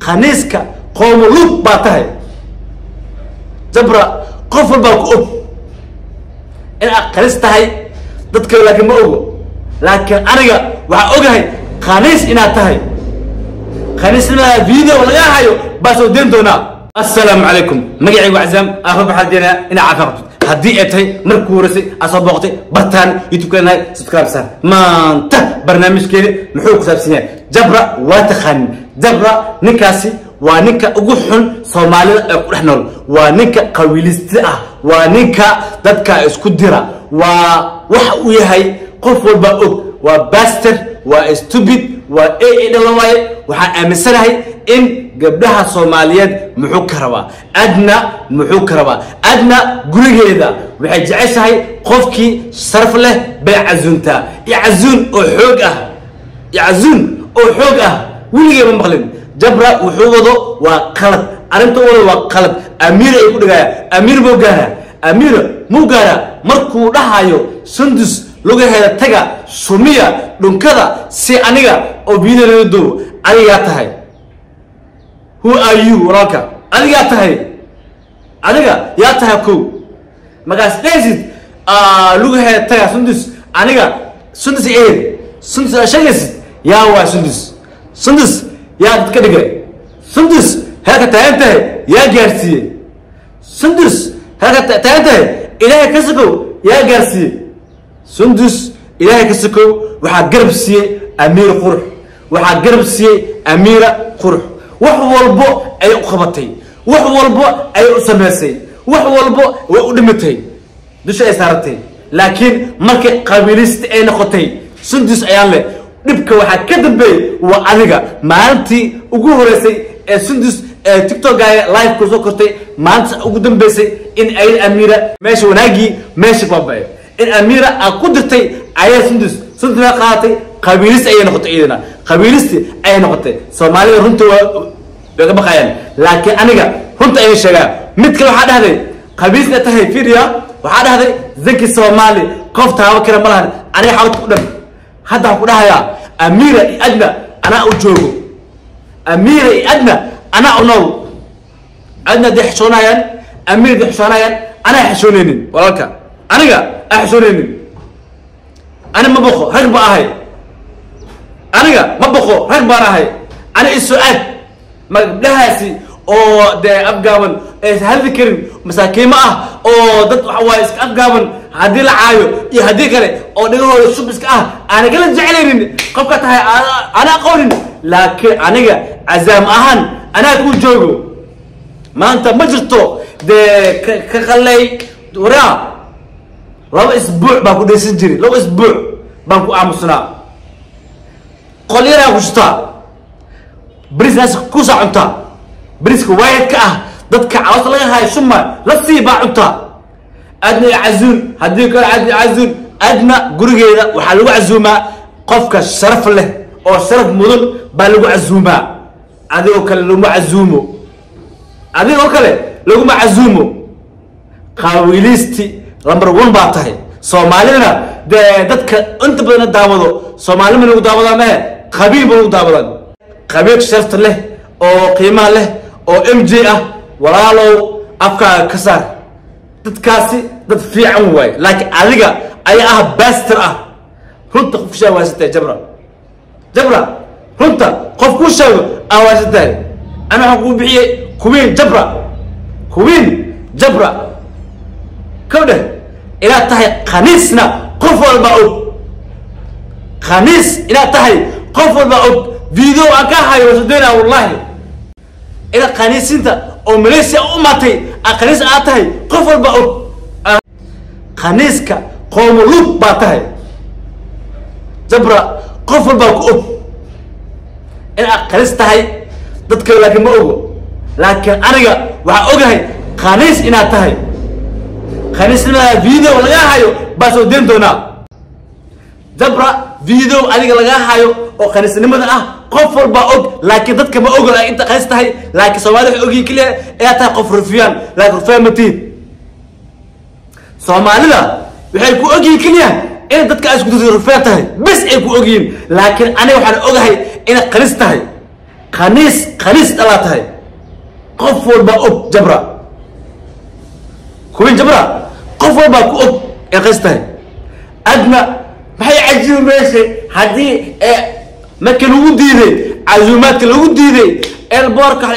khaniiska qoomuluud baa tahay jabra qof walbaa ku og in aad khaniis tahay dadka laakiin ma ogo laakiin aniga waxaa ogahay khaniis inaad tahay khaniisnimada video laga hayo baa soo deen doonaa assalaamu calaykum magacaygu Cazaam akhab xadina ina cafaqto haddii ay tahay markuu horeysay asoo booqtay bartaan youtube kanaal subscribe sar maanta barnaamijkeena muxuu ku saabsan yahay jabra waa taqaan jabra ninkaasi waa ninka ugu xun Soomaalida ee ku dhaxnool waa ninka qawiilista ah waa ninka dadka isku dira waa wax uu yahay qof walba og waa bastard waa stupid waa dhalaway waxa aaminsanahay in gabdhaha Soomaaliyeed muxuu ka rabaa adna gurigeeda waxay jeceshahay qofkii sharaf leh bay cazunta yaazun oo xoog ah wiligeeba maqlin jabra wuxuu wado waa qalad arinta waa qalad amiir ay ku dhigaya amiir muu gaara markuu dhahayo sundus lugaheeda taga sumiya dhunkada si aniga oo video doobo aniga tahay who are you walaalka aniga yaa tahay ko magaas dheesid lugaheeda taga sundus shaqis yaa waa sundus yaa dadka dhigay sundus halka taantahay yaa gaarsiiyay sundus halka taantahay ilaahay ka sugo yaa gaarsiiyay sundus ilaahay ka sugo waxa garab siiyay amiir qurux wax walbo ay u qabatay wax walbo ay u sameysay wax walbo way u dhimatay dusha ay saaratay laakiin markay qabiilista ay noqotay sundus ayaan leh dhibka waxa ka dambeeyay waa adiga maalintii ugu horeysay ee sundus TikTok live ku soo kortay maanta ugu dambeysay in ay amiira meesha wanaagi meesha baabay in amiira ku dirtay ayaa sundus qaatay qabiilista ay noqotay iyadana qabiilisti ay noqotay Soomaalida runta waa baqayaan laakiin aniga runta ay sheegaa mid kale waxa dhahday qabiilista tahay fiiriya waxa dhahday Zaki Soomaali qof taaba kara malahan aniga xawt ku dhan hadda ku dhahaya amiira adna ana u joogo amiira adna ana unow adna dixshoonayaan amiir dixshoonayaan ana xishooneenin walaalka aniga xishooneenin أنا ما بخو رجب أهاي أنا ما بخو رجب أهاي أنا السؤال ما بلهاسي أو ده أبجامن هل ذكرين مساكين معه أو ده حوايس أبجامن هدي العايو يهدي كله أو ده هو الشوبس أنا قلت جعلين قبكتها أنا أقولين لكن أنا عزام أهان أنا أقول جوجو ما أنت مجرتو ده كخلي ورا لو اسبوع باكو ديسنجري لو اسبوع باكو امسنا قليلا وشتا بريس ناس كوسا عنتا بريس وايد كاه ددك عاوز laga hayo shuma la siiba cunta adna azun hadii ka azun adna gurigeeda waxa lagu azuuma qofka sharaf leh oo sharaf mudan baa lagu azuuma adigoo kale lagu azuumo qawiilisti number 1 baa tahay Soomaalina dadka inta badan daawado Soomaali ma lagu daawada ma qabiil buu daawadan qabiil sharaf leh oo qiimo leh oo MJ ah walaalow afka ka saar dadkaasi dad fiican way laakiin adiga ayaa ah bastard ah runta qof shaawasatay jabra runta qof ku shaawo awaasatay ana waxaan ku bixiyay kuwin jabra كوده إلى تهي خنيسنا قفل بأوب خنيس إلى تهي قفل بأوب فيديو أكاها يوسدنا والله إلى خنيس أنت أو مليسيا أمتي خنيس أتهي قفل بأوب خنيسك قوم لوب باتهي جبرا قفل بأوب إلى خنيس تهي تذكر لكن ما أوب لكن أنا وأوجهي خنيس إلى تهي خنيسنا فيديو laga hayo baa soo deen doona jabra video adiga laga hayo oo khaniisnimada ah qof walba og laakiin dadka ma ogola inta qays tahay laakiin Soomaalida ogi kaliya ee taa qof rufiyaan laakiin fahmatiin Soomaalida waxay ku ogi kaliya in dadka isku rufiyaan tahay bas ay ku ogiin laakiin aniga waxaan ogahay in qays tahay khaniis dhalatahay qof walba og jabra kuwin jabra qof walba ku og ee qastahay adna maxay cajiib meeshay hadii markii lagu diiday azuumaadka lagu diiday elboorka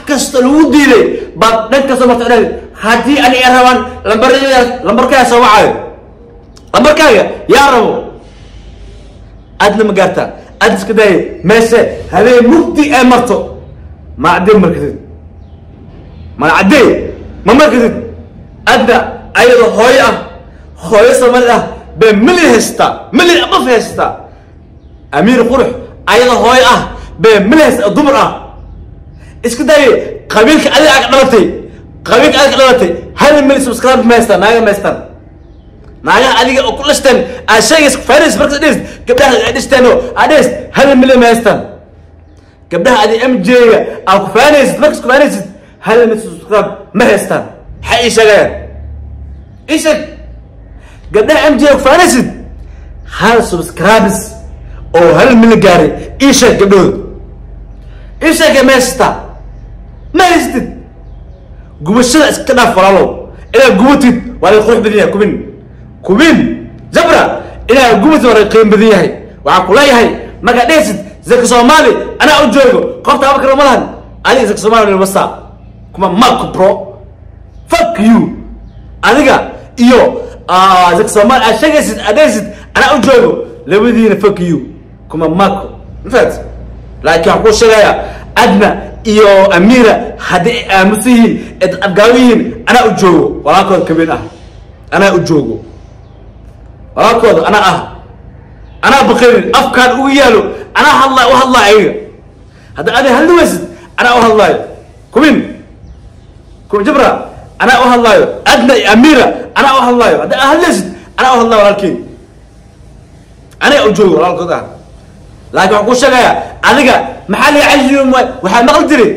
kasta lagu diiday baad dhanka soo martay hadii ani rabaan lambarkaaga soo wacay lambarkaaga yaa rabo adna ma gaarta ad iska day meesha habeen mugdi ay marto ma cadeen markadid ma cadeen ma markadid adna ayado hooyo Soomaali ah be mili hesta mili ma festa Amir Qurux ayado hooyo ah be mili hesta dumar ah iska day qabiilka adiga dhalatay hal mili subscribe meesta naaga meestan naaga adiga oo ku lashtan ashaygas faris marka dhis gabdhaha ay dhistano adis hal mili meestan gabdhaha adi MJ-ga aan ku faris marka ku faris hal mili subscribe ma heestan hay shaqeen ishaq gabdhaha MJ-ga ku faris hal subscribers oo hal mili gaari ishaq gabdhood ishaq meesta ما يزدد قبشنا اسكنا فرالو إلى قوتي ولا يخرج بديها كوبين جبرة إلى قوتي ولا يقيم بديها وعقولي هاي ما قاعد يزد زك صومالي أنا أوجوه قفت أبكر رمضان أنا زك صومالي من الوسط كم ماكو برو fuck you أنا قا إيو زك صومالي أشيء يزد أنا يزد أنا أوجوه لبدينا fuck you كم ماكو فهمت لكن أقول شيء أدنى iyo Amira hadii aamusiin adqawiin ana u joogo walaakooda kabin ah ana u joogo walaakooda ana baqir afkaan ugu yaalo ana hadlaayo hada ana halwaysid ana u hadlaayo kubin jabra ana u hadlaayo adna Amira ana u hadlaayo hada halwaysid ana u hadlaayo walaalkii ana u joogo walaalkooda laakiin waxaan ku sheegayaa adiga maxaa la cajiyo waxa ma qaldiri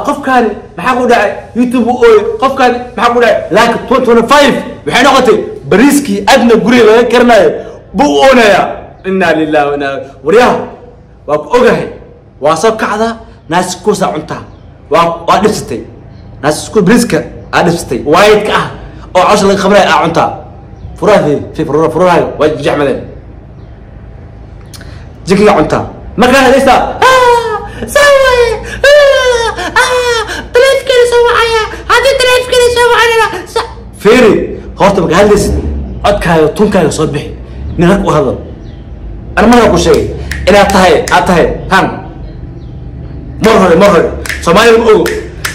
qofkan maxaa ku dhacay YouTube oo qofkan maxaa ku dhacay laakiin 2025 waxay noqotay bariiski adna guri laga karnayo buu oonaya inna lillahi wa inna wariyaha waa ku ogahay waa soo kacda naas ku saacunta waa dhistay naas ku bariiska dhistay waayid ka oo cusub laga qabray cunta furaha waa jaxmadeen جيكي عنتا ما كان ليس سوي تلف كده سوي عيا هذه تلف كده سوي عيا فيري هورت بقى هلس عدكايو تونكايو صبح نهك وهذا انا ما اقول شيء انا اتهي هم مرة صومالي بقول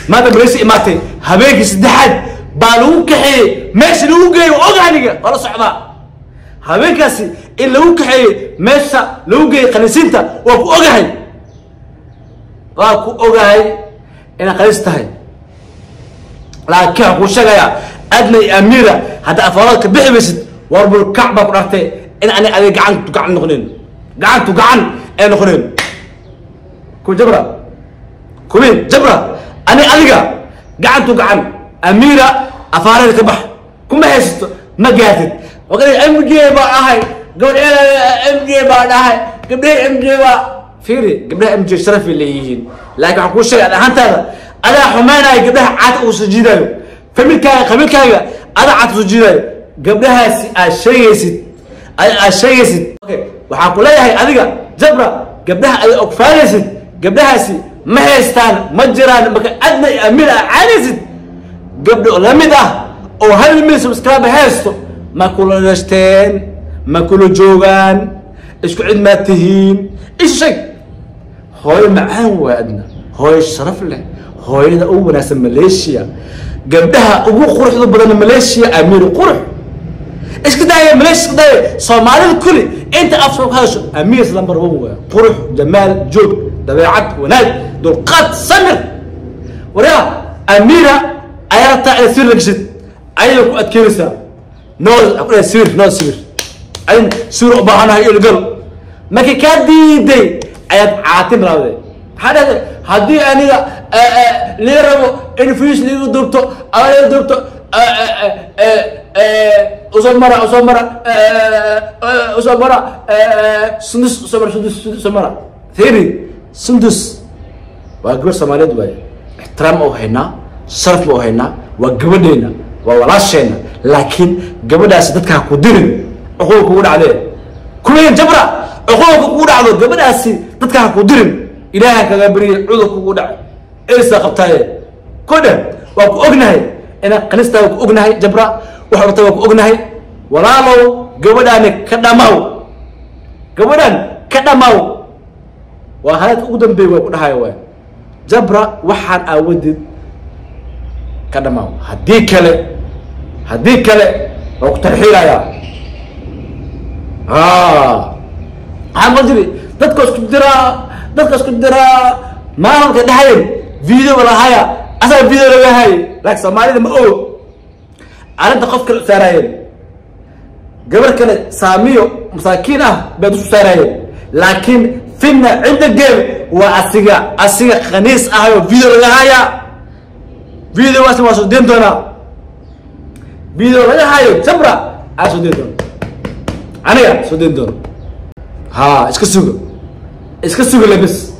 ماذا بريسي اماتي هبيك سدحد بالوك حي ماشي لو جاي اوغانيغا ولا صعبه هبيكاسي إن لو كحي ماشى لو جاي قنسينتا وأكو أوجاي أنا قنستهاي لكن أقول شجايا أدنى أميرة هذا أفراد كبير بس ورب الكعبة قررتي إن أنا قعن نخنين أنا نخنين كم جبرة أنا ألقى قعن أميرة أفراد كبح كم هيست ما جاتت وقال MJ بقى هاي قبل MJ بقى هاي قبل MJ بقى فيري قبل MJ شرف اللي يجين لكن أقول شيء أنا حمانا قبلها عاد وسجيده فمن كاي أنا عاد وسجيده قبلها الشيء يسد أوكي وحقول لها هاي أذكى جبرة قبلها أكفار يسد قبلها ما هيستان مجران مكان أدنى أمير عانيسد قبل لمده أو هل من سبسكرايب هيستو ما كل نشتين ما كل جوغان إيش قعد ما تهين إيش شيء هاي معان وادنا هاي الشرف له هاي ده أول ناس ماليشيا قبلها أبو قرح بدل ماليشيا أمير قرح إيش كده يا ماليشيا كده صومالي الكل أنت أفضل هذا أمير لمبر هو قرح جمال جود دبيعات وناد دول قد سمر وريا أميرة أيرتا يصير لك جد أيوك أتكيرسها نول أقول سير أين سير أباهنا يلقل ما كادي دي أيات عاتم راوي هذا أنا ليرو إن فيش ليرو دكتور دكتور أسمرة سندس ثيري سندس وقبل سمالد ويا احترام أو هنا شرف أو هنا وقبلنا وولاشنا لكن قبل أسدتك كودين أخوك كود عليه كلين جبرة أخوك كود عليه قبل أسدتك كودين إلهك قبري عذك كود عليه إيش قبتها كده وأقنعه أنا قنستها وأقنعه جبرة وحرتها وأقنعه ولا لو قبل أنك كدماو قبل أن كدماو وهذا أقدم بيه وأقنعه هاي جبرة وحن أودد كدماو هديك له وقت الحيلة يا عم بدري تذكر كدرا ما هم كده هاي فيديو ولا هاي أصلا فيديو ولا هاي لكن سامعين ما أقول أنا تخاف كل سراير قبل كده ساميو مساكينه بدوس سراير لكن فينا عند الجيم وأسيغا خنيس أهاي فيديو ولا هاي فيديو واسمه دين دونا فيديو ولا هاي جبرة أسود دين دونا أنا يا سود دين دونا ها اسكسوق لبس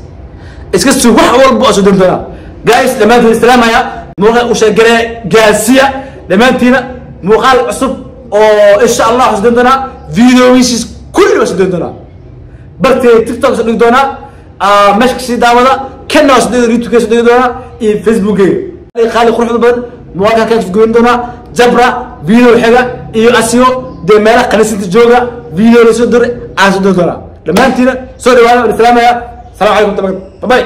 اسكسوق واحد والبو أسود دين دونا جايز لما أنت السلام يا موقع وشجرة جاسية لما أنتنا موقع عصب أو إن شاء الله أسود دين دونا فيديو ويشيس كله أسود دين دونا برتي تيك توك أسود دين دونا مشك شيء داودا كنا أسود دين يوتيوب أسود دين دونا فيسبوك خالي خروج بدن مواقع كيف تقولون دونا جبرة فيديو حاجة إيو أسيو دي مالا قناة الجوجا فيديو اللي صدر عن صدر دونا لما أنتنا سوري وانا السلام عليكم باي